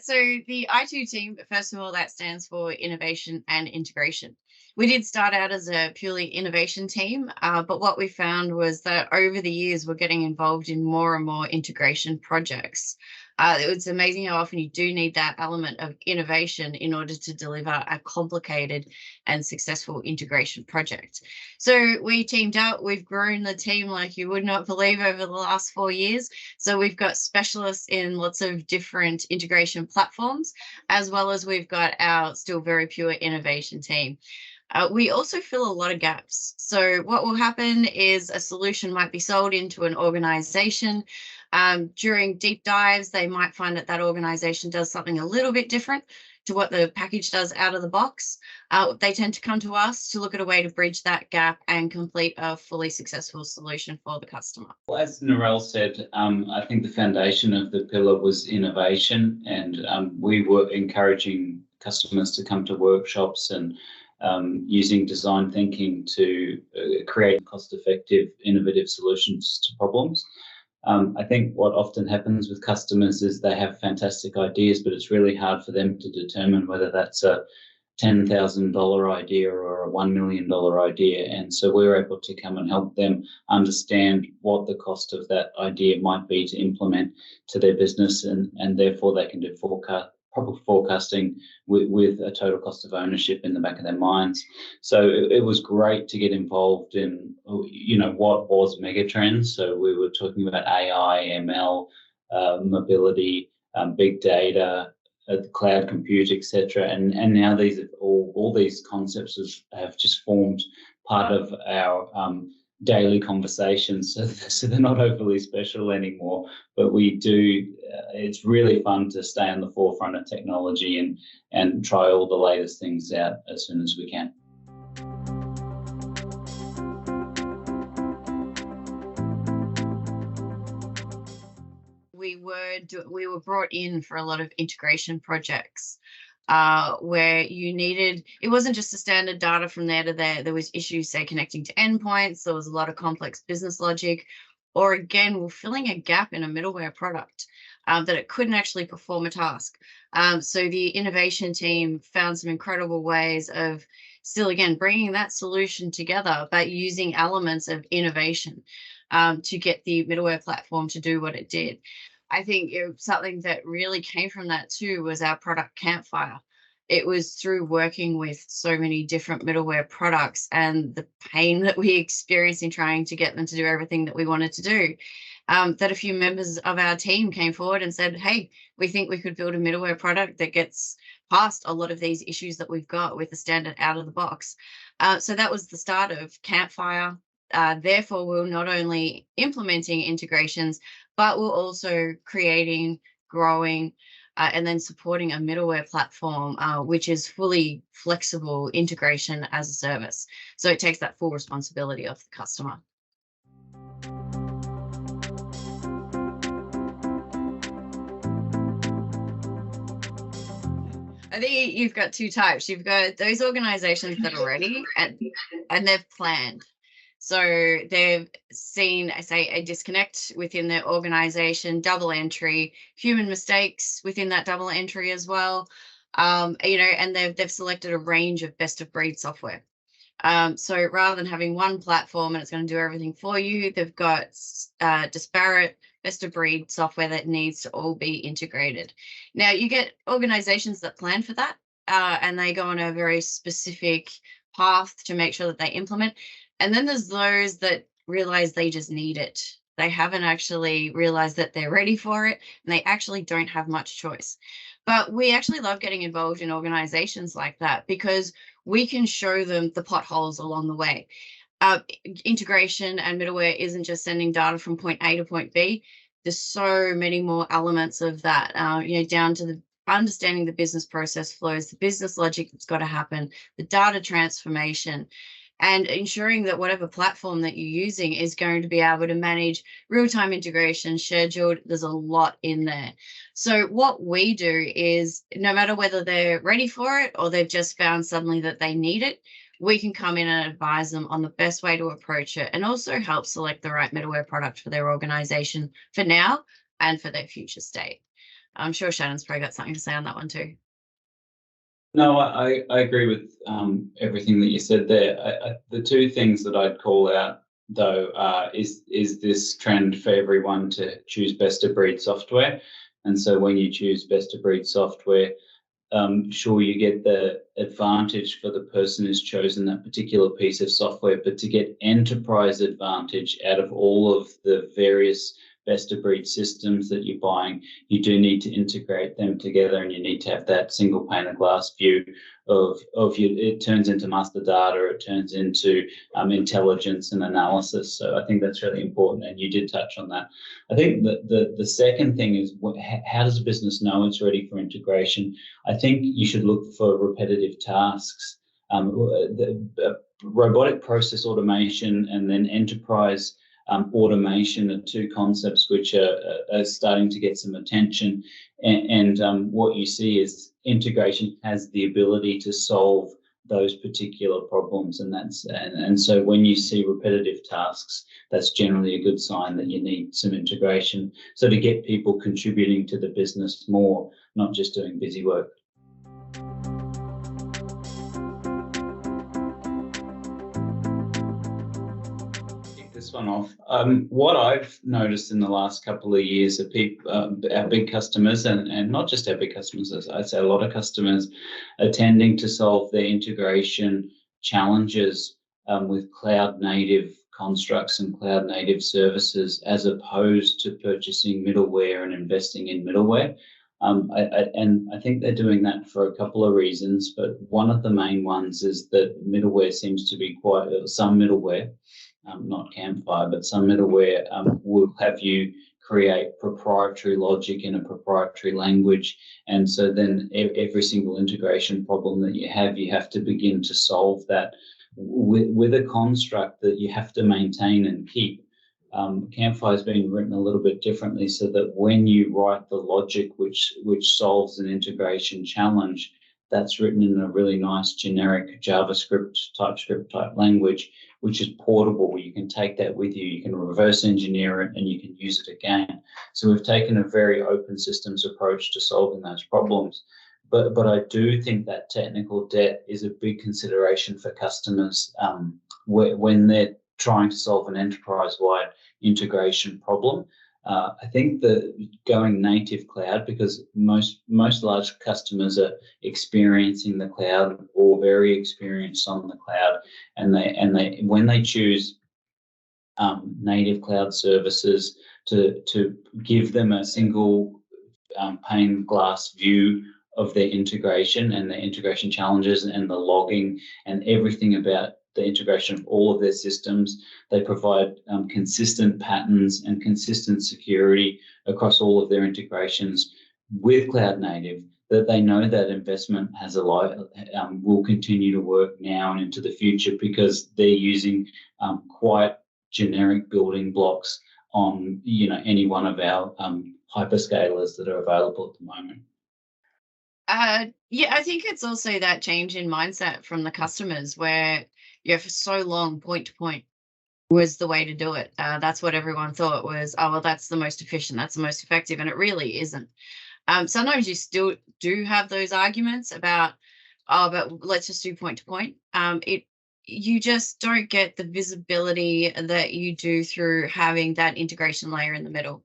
So the I2 team, first of all, that stands for innovation and integration. We did start out as a purely innovation team, but what we found was that over the years, we're getting involved in more and more integration projects. It's amazing how often you do need that element of innovation in order to deliver a complicated and successful integration project. So we teamed up, we've grown the team like you would not believe over the last 4 years. So we've got specialists in lots of different integration platforms, as well as we've got our still very pure innovation team. We also fill a lot of gaps. So what will happen is a solution might be sold into an organization. During deep dives, they might find that that organization does something a little bit different to what the package does out of the box. They tend to come to us to look at a way to bridge that gap and complete a fully successful solution for the customer. Well, as Narelle said, I think the foundation of the pillar was innovation, and we were encouraging customers to come to workshops and using design thinking to create cost-effective, innovative solutions to problems. I think what often happens with customers is they have fantastic ideas, but it's really hard for them to determine whether that's a $10,000 idea or a $1 million idea. And so we're able to come and help them understand what the cost of that idea might be to implement to their business, and therefore they can do proper forecasting with a total cost of ownership in the back of their minds. So it was great to get involved in, what was megatrends. So we were talking about AI, ML, mobility, big data, cloud compute, etc. And now these have all these concepts have just formed part of our daily conversations, so they're not overly special anymore, but we do, it's really fun to stay on the forefront of technology and try all the latest things out as soon as we can. We were brought in for a lot of integration projects where it wasn't just a standard data from there to there. There was issues, say, connecting to endpoints. There was a lot of complex business logic, or again, we're filling a gap in a middleware product that it couldn't actually perform a task. So the innovation team found some incredible ways of still, again, bringing that solution together, but using elements of innovation to get the middleware platform to do what it did. I think something that really came from that too was our product Campfire. It was through working with so many different middleware products and the pain that we experienced in trying to get them to do everything that we wanted to do, that a few members of our team came forward and said, hey, we think we could build a middleware product that gets past a lot of these issues that we've got with the standard out of the box. So that was the start of Campfire. Therefore, we're not only implementing integrations, but we're also creating, growing, and then supporting a middleware platform, which is fully flexible integration as a service. So it takes that full responsibility of the customer. I think you've got two types. You've got those organizations that are ready and they've planned. So they've seen, say, a disconnect within their organization, double entry, human mistakes within that double entry as well, and they've selected a range of best of breed software. So rather than having one platform and it's going to do everything for you, they've got disparate best of breed software that needs to all be integrated. Now, you get organizations that plan for that, and they go on a very specific path to make sure that they implement. And then there's those that realize they just need it. They haven't actually realized that they're ready for it, and they actually don't have much choice. But we actually love getting involved in organizations like that because we can show them the potholes along the way. Integration and middleware isn't just sending data from point A to point B. There's so many more elements of that, down to the understanding the business process flows, the business logic that's got to happen, the data transformation, and ensuring that whatever platform that you're using is going to be able to manage real-time integration, scheduled. There's a lot in there. So what we do is, no matter whether they're ready for it or they've just found suddenly that they need it, we can come in and advise them on the best way to approach it, and also help select the right middleware product for their organization for now and for their future state. I'm sure Shannon's probably got something to say on that one too. No, I agree with everything that you said there. The two things that I'd call out though is this trend for everyone to choose best of breed software. And so when you choose best of breed software, sure, you get the advantage for the person who's chosen that particular piece of software, but to get enterprise advantage out of all of the various best of breed systems that you're buying, you do need to integrate them together, and you need to have that single pane of glass view of you. It turns into master data, it turns into intelligence and analysis. So I think that's really important, and you did touch on that. I think that the second thing is, how does a business know it's ready for integration? I think you should look for repetitive tasks. Robotic process automation and then enterprise automation are two concepts which are starting to get some attention. And what you see is integration has the ability to solve those particular problems, and so when you see repetitive tasks, that's generally a good sign that you need some integration. So to get people contributing to the business more, not just doing busy work. This one off. What I've noticed in the last couple of years are people, our big customers, and not just our big customers, as I say, a lot of customers are tending to solve their integration challenges with cloud native constructs and cloud native services, as opposed to purchasing middleware and investing in middleware. And I think they're doing that for a couple of reasons, but one of the main ones is that middleware seems to be some middleware, not Campfire, but some middleware will have you create proprietary logic in a proprietary language. And so then every single integration problem that you have to begin to solve that with a construct that you have to maintain and keep. Campfire has been written a little bit differently, so that when you write the logic which solves an integration challenge, that's written in a really nice generic JavaScript, TypeScript type language, which is portable. You can take that with you, you can reverse engineer it, and you can use it again. So we've taken a very open systems approach to solving those problems. But I do think that technical debt is a big consideration for customers when they're trying to solve an enterprise-wide integration problem. I think that going native cloud, because most large customers are experiencing the cloud or very experienced on the cloud, and they when they choose native cloud services to give them a single pane glass view of their integration and their integration challenges and the logging and everything about the integration of all of their systems. They provide consistent patterns and consistent security across all of their integrations with cloud native, that they know that investment has a life, will continue to work now and into the future, because they're using quite generic building blocks on any one of our hyperscalers that are available at the moment. Yeah, I think it's also that change in mindset from the customers, where for so long point to point was the way to do it. That's what everyone thought was, oh, well, that's the most efficient, that's the most effective, and it really isn't. Sometimes you still do have those arguments about, oh, but let's just do point to point. You just don't get the visibility that you do through having that integration layer in the middle,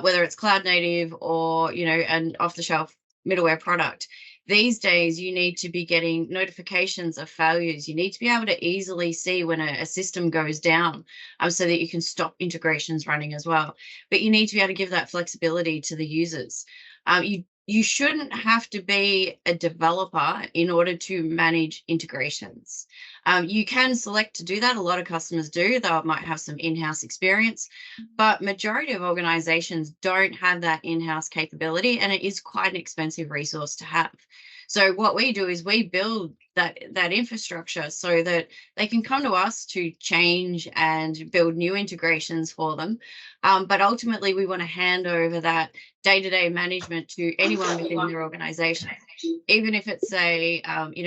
whether it's cloud native or an off-the-shelf middleware product. These days, you need to be getting notifications of failures. You need to be able to easily see when a system goes down, so that you can stop integrations running as well. But you need to be able to give that flexibility to the users. You shouldn't have to be a developer in order to manage integrations. You can select to do that. A lot of customers do. They might have some in-house experience, but majority of organizations don't have that in-house capability, and it is quite an expensive resource to have. So what we do is we build that infrastructure so that they can come to us to change and build new integrations for them. But ultimately, we want to hand over that day-to-day management to anyone within their organization. even if it's a,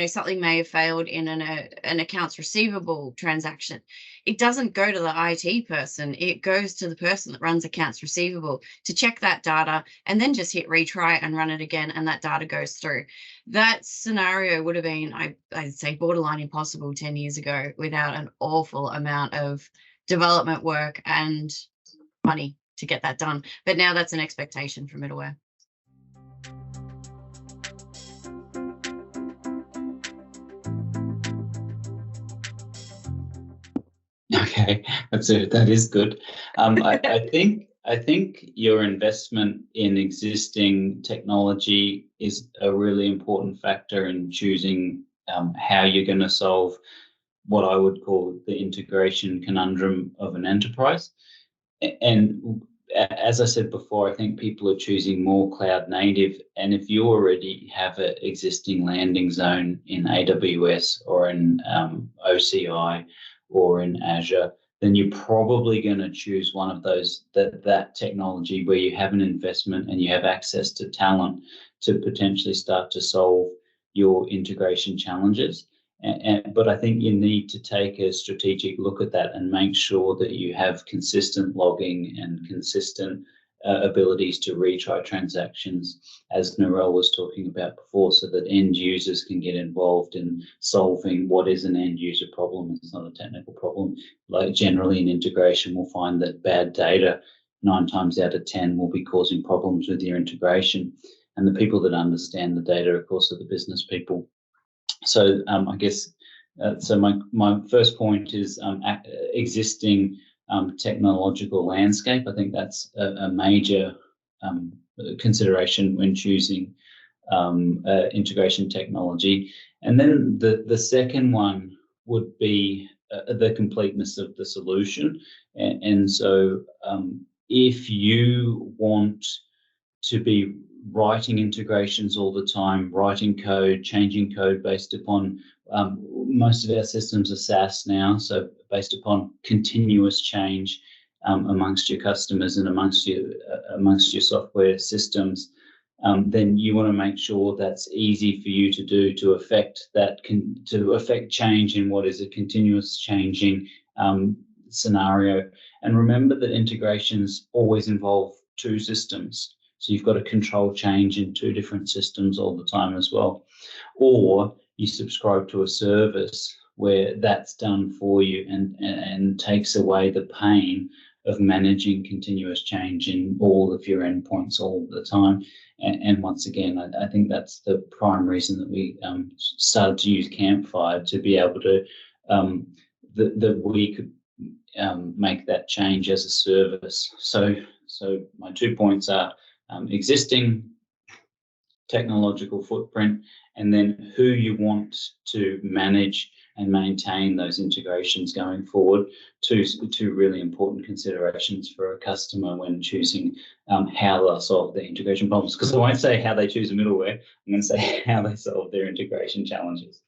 something may have failed in an accounts receivable transaction, it doesn't go to the IT person. It goes to the person that runs accounts receivable to check that data and then just hit retry and run it again, and that data goes through. That scenario would have been, I'd say, borderline impossible 10 years ago without an awful amount of development work and money to get that done. But now that's an expectation for middleware. Okay, that is good. I think your investment in existing technology is a really important factor in choosing how you're going to solve what I would call the integration conundrum of an enterprise. And as I said before, I think people are choosing more cloud native. And if you already have an existing landing zone in AWS or in OCI or in Azure, then you're probably going to choose one of those, that technology where you have an investment and you have access to talent to potentially start to solve your integration challenges. But I think you need to take a strategic look at that and make sure that you have consistent logging and consistent abilities to retry transactions, as Narelle was talking about before, so that end users can get involved in solving what is an end user problem. It's not a technical problem. Like generally in integration, we'll find that bad data 9 times out of 10 will be causing problems with your integration. And the people that understand the data, of course, are the business people. So I guess, so my first point is existing technological landscape. I think that's a major consideration when choosing integration technology. And then the second one would be the completeness of the solution. And so if you want to be writing integrations all the time, writing code, changing code based upon, most of our systems are SaaS now, so based upon continuous change amongst your customers and amongst your software systems, then you want to make sure that's easy for you to do, to affect change in what is a continuous changing scenario. And remember that integrations always involve 2 systems. So you've got to control change in 2 different systems all the time as well. Or you subscribe to a service where that's done for you and takes away the pain of managing continuous change in all of your endpoints all the time. And once again, I think that's the prime reason that we started to use Campfire, to be able to, that we could make that change as a service. So my 2 points are existing technological footprint, and then who you want to manage and maintain those integrations going forward. Two really important considerations for a customer when choosing how they'll solve their integration problems. Because I won't say how they choose a middleware, I'm going to say how they solve their integration challenges.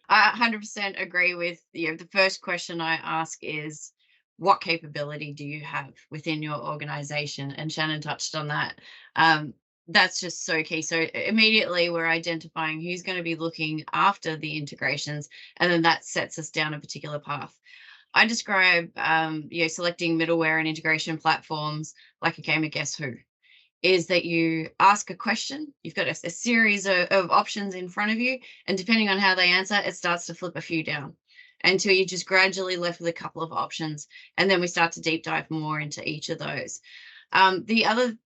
I 100% agree with you. The first question I ask is, what capability do you have within your organization? And Shannon touched on that. That's just so key. So immediately we're identifying who's going to be looking after the integrations, and then that sets us down a particular path. I describe selecting middleware and integration platforms like a game of Guess Who. Is that you ask a question, you've got a series of options in front of you, and depending on how they answer, it starts to flip a few down until you're just gradually left with a couple of options. And then we start to deep dive more into each of those. The other,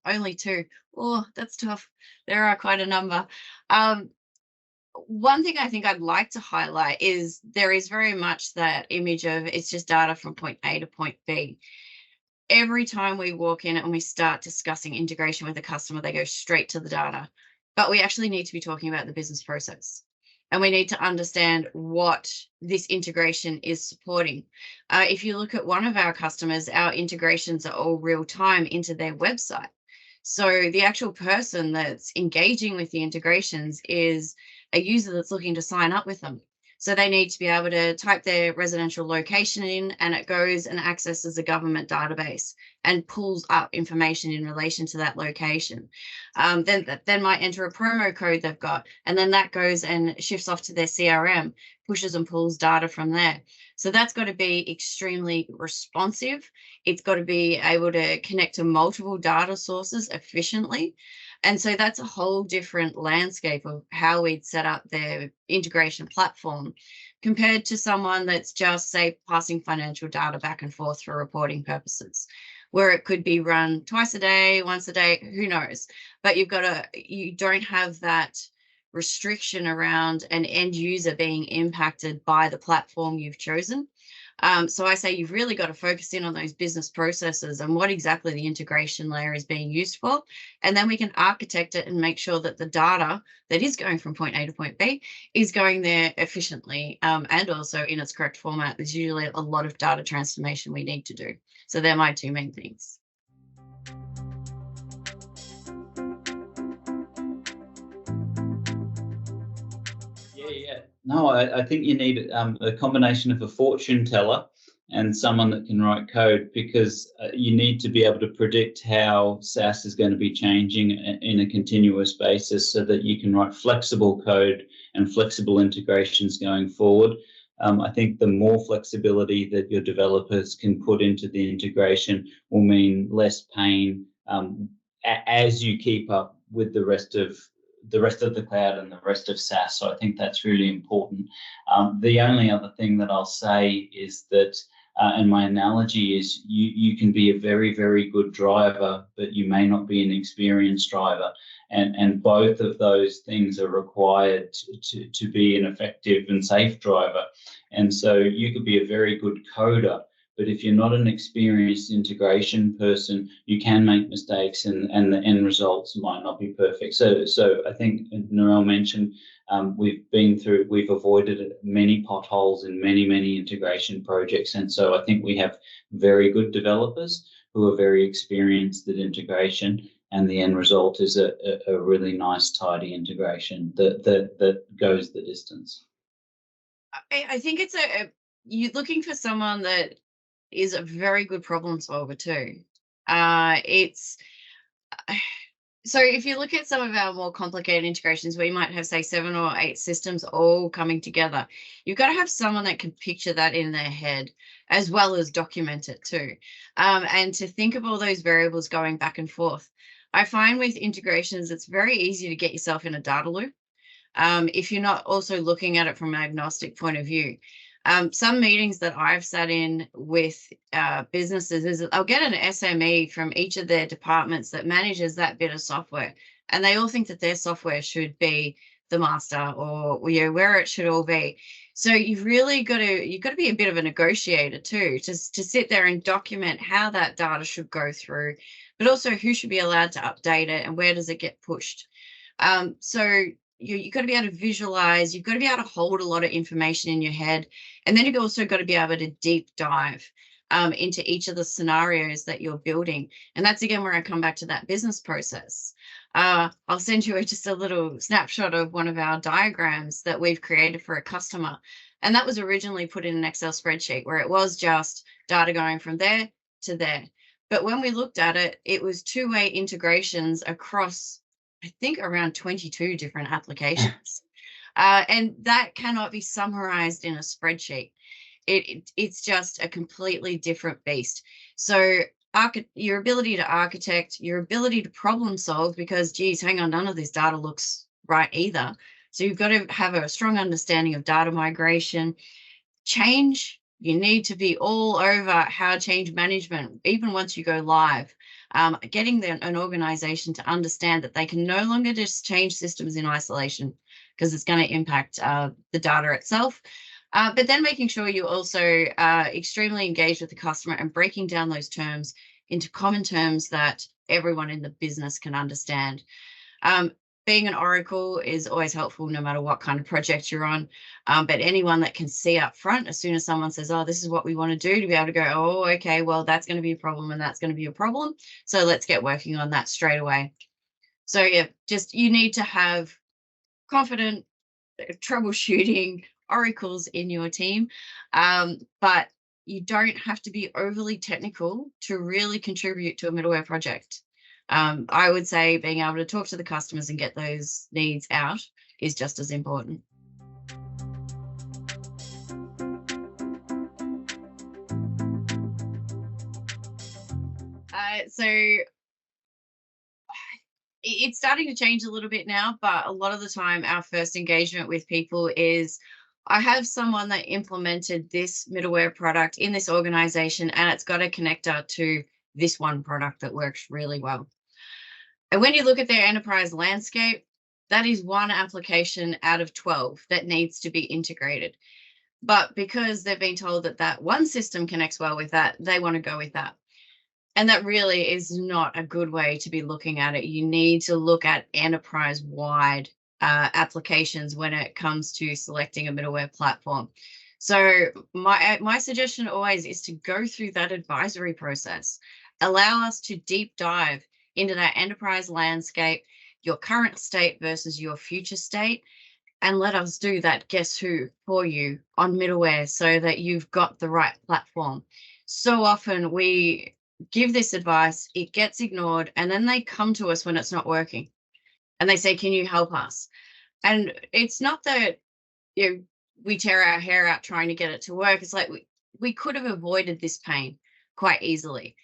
only 2. Oh, that's tough. There are quite a number. One thing I think I'd like to highlight is there is very much that image of it's just data from point A to point B. Every time we walk in and we start discussing integration with a customer, they go straight to the data. But we actually need to be talking about the business process. And we need to understand what this integration is supporting. If you look at one of our customers, our integrations are all real time into their website. So the actual person that's engaging with the integrations is a user that's looking to sign up with them. So they need to be able to type their residential location in, and it goes and accesses a government database and pulls up information in relation to that location. Then might enter a promo code they've got, and then that goes and shifts off to their CRM, pushes and pulls data from there. So that's got to be extremely responsive. It's got to be able to connect to multiple data sources efficiently. And so that's a whole different landscape of how we'd set up their integration platform compared to someone that's just, say, passing financial data back and forth for reporting purposes, where it could be run twice a day, once a day, who knows? But you don't have that restriction around an end user being impacted by the platform you've chosen. So I say you've really got to focus in on those business processes and what exactly the integration layer is being used for. And then we can architect it and make sure that the data that is going from point A to point B is going there efficiently, and also in its correct format. There's usually a lot of data transformation we need to do. So they're my two main things. Yeah. No, I think you need a combination of a fortune teller and someone that can write code, because you need to be able to predict how SaaS is going to be changing in a continuous basis so that you can write flexible code and flexible integrations going forward. I think the more flexibility that your developers can put into the integration will mean less pain as you keep up with the rest of the cloud and the rest of SaaS. So I think that's really important. The only other thing that I'll say is that, and my analogy is, you can be a very, very good driver, but you may not be an experienced driver. And both of those things are required to be an effective and safe driver. And so you could be a very good coder, but if you're not an experienced integration person, you can make mistakes and the end results might not be perfect. So I think Narelle mentioned we've avoided many potholes in many integration projects. And so I think we have very good developers who are very experienced at integration, and the end result is a really nice, tidy integration that goes the distance. I think you're looking for someone that is a very good problem solver too. So if you look at some of our more complicated integrations, we might have, say, 7 or 8 systems all coming together. You've got to have someone that can picture that in their head as well as document it too, and to think of all those variables going back and forth. I find with integrations, it's very easy to get yourself in a data loop if you're not also looking at it from an agnostic point of view. Some meetings that I've sat in with businesses is I'll get an SME from each of their departments that manages that bit of software, and they all think that their software should be the master, or where it should all be. So you've got to be a bit of a negotiator too, to sit there and document how that data should go through, but also who should be allowed to update it and where does it get pushed. So you've got to be able to visualize, you've got to be able to hold a lot of information in your head. And then you've also got to be able to deep dive into each of the scenarios that you're building. And that's, again, where I come back to that business process. I'll send you just a little snapshot of one of our diagrams that we've created for a customer. And that was originally put in an Excel spreadsheet where it was just data going from there to there. But when we looked at it, it was two-way integrations across, I think, around 22 different applications. And that cannot be summarized in a spreadsheet. It's just a completely different beast. So your ability to architect, your ability to problem solve, because, geez, hang on, none of this data looks right either. So you've got to have a strong understanding of data migration. Change, you need to be all over how change management, even once you go live, getting an organization to understand that they can no longer just change systems in isolation, because it's going to impact the data itself. But then making sure you also are extremely engaged with the customer and breaking down those terms into common terms that everyone in the business can understand. Being an oracle is always helpful no matter what kind of project you're on. But anyone that can see up front, as soon as someone says, oh, this is what we want to do, to be able to go, oh, okay, well, that's going to be a problem and that's going to be a problem. So let's get working on that straight away. So yeah, just you need to have confident troubleshooting, oracles in your team, but you don't have to be overly technical to really contribute to a middleware project. I would say being able to talk to the customers and get those needs out is just as important. So it's starting to change a little bit now, but a lot of the time our first engagement with people is, I have someone that implemented this middleware product in this organization and it's got a connector to this one product that works really well. And when you look at their enterprise landscape, that is one application out of 12 that needs to be integrated. But because they've been told that that one system connects well with that, they want to go with that. And that really is not a good way to be looking at it. You need to look at enterprise-wide applications when it comes to selecting a middleware platform. So my suggestion always is to go through that advisory process. Allow us to deep dive into that enterprise landscape, your current state versus your future state, and let us do that guess who for you on middleware so that you've got the right platform. So often we give this advice, it gets ignored, and then they come to us when it's not working and they say, can you help us? And it's not that we tear our hair out trying to get it to work. It's like we could have avoided this pain quite easily.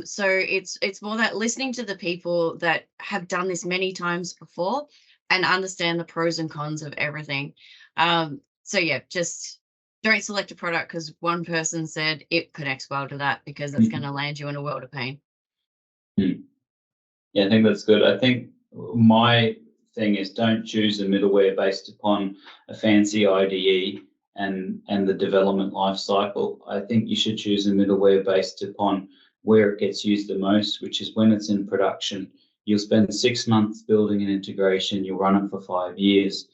So it's more that listening to the people that have done this many times before and understand the pros and cons of everything. So yeah, just don't select a product because one person said it connects well to that, because it's going to land you in a world of pain. Yeah, I think that's good. I think my thing is, don't choose a middleware based upon a fancy IDE and the development life cycle. I think you should choose a middleware based upon where it gets used the most, which is when it's in production. You'll spend 6 months building an integration, you'll run it for 5 years.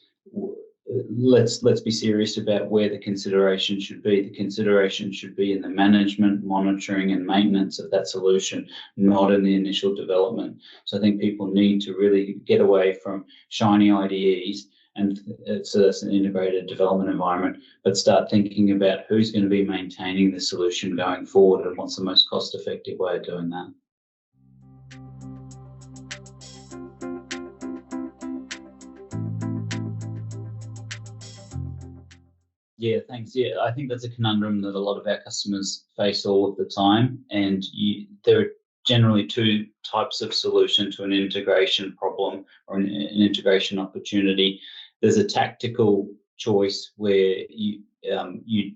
Let's be serious about where the consideration should be. The consideration should be in the management, monitoring, and maintenance of that solution, not in the initial development. So I think people need to really get away from shiny IDEs, and so that's an integrated development environment, but start thinking about who's going to be maintaining the solution going forward and what's the most cost-effective way of doing that. Yeah, thanks. Yeah, I think that's a conundrum that a lot of our customers face all of the time. And there are generally two types of solution to an integration problem or an integration opportunity. There's a tactical choice where you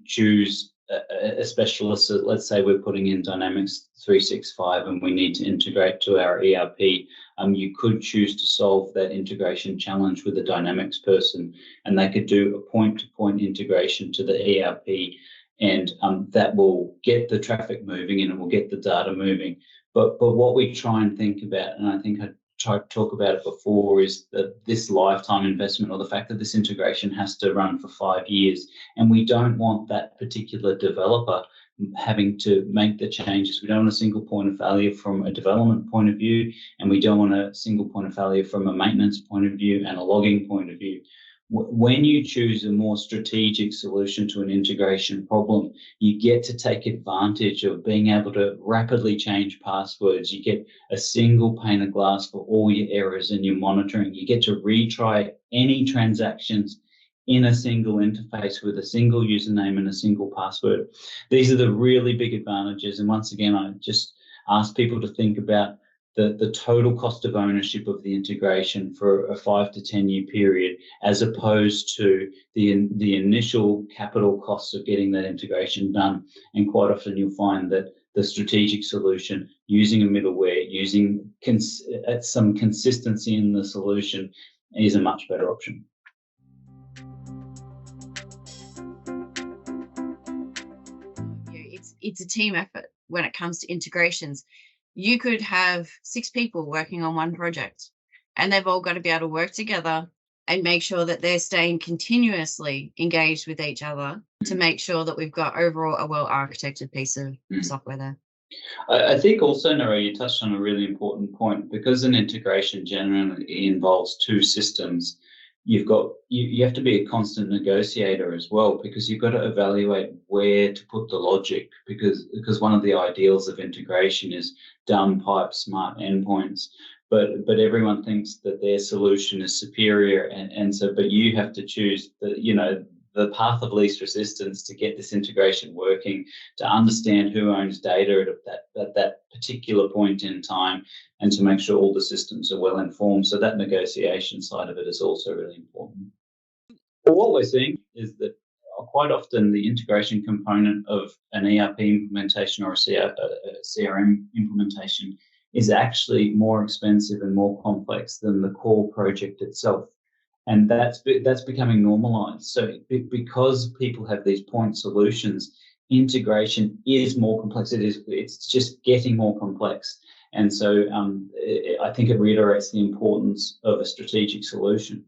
choose a specialist. So let's say we're putting in Dynamics 365 and we need to integrate to our ERP. You could choose to solve that integration challenge with a Dynamics person, and they could do a point-to-point integration to the ERP, and that will get the traffic moving and it will get the data moving. But what we try and think about, and I think I tried to talk about it before, is that this lifetime investment, or the fact that this integration has to run for 5 years, and we don't want that particular developer having to make the changes. We don't want a single point of failure from a development point of view, and we don't want a single point of failure from a maintenance point of view and a logging point of view. When you choose a more strategic solution to an integration problem, you get to take advantage of being able to rapidly change passwords. You get a single pane of glass for all your errors and your monitoring. You get to retry any transactions in a single interface with a single username and a single password. These are the really big advantages. And once again, I just ask people to think about the total cost of ownership of the integration for a 5 to 10 year period, as opposed to the initial capital costs of getting that integration done. And quite often you'll find that the strategic solution, using a middleware, using some consistency in the solution, is a much better option. It's a team effort when it comes to integrations. You could have 6 people working on one project, and they've all got to be able to work together and make sure that they're staying continuously engaged with each other to make sure that we've got overall a well-architected piece of software there. I think also, Nora, you touched on a really important point. Because an integration generally involves 2 systems, you have to be a constant negotiator as well, because you've got to evaluate where to put the logic, because one of the ideals of integration is dumb pipe smart endpoints, but everyone thinks that their solution is superior, and so but you have to choose the path of least resistance to get this integration working, to understand who owns data at that particular point in time, and to make sure all the systems are well informed. So that negotiation side of it is also really important. But what we're seeing is that quite often the integration component of an ERP implementation or a CRM implementation is actually more expensive and more complex than the core project itself. And that's becoming normalized. So because people have these point solutions, integration is more complex. It's just getting more complex. And so I think it reiterates the importance of a strategic solution.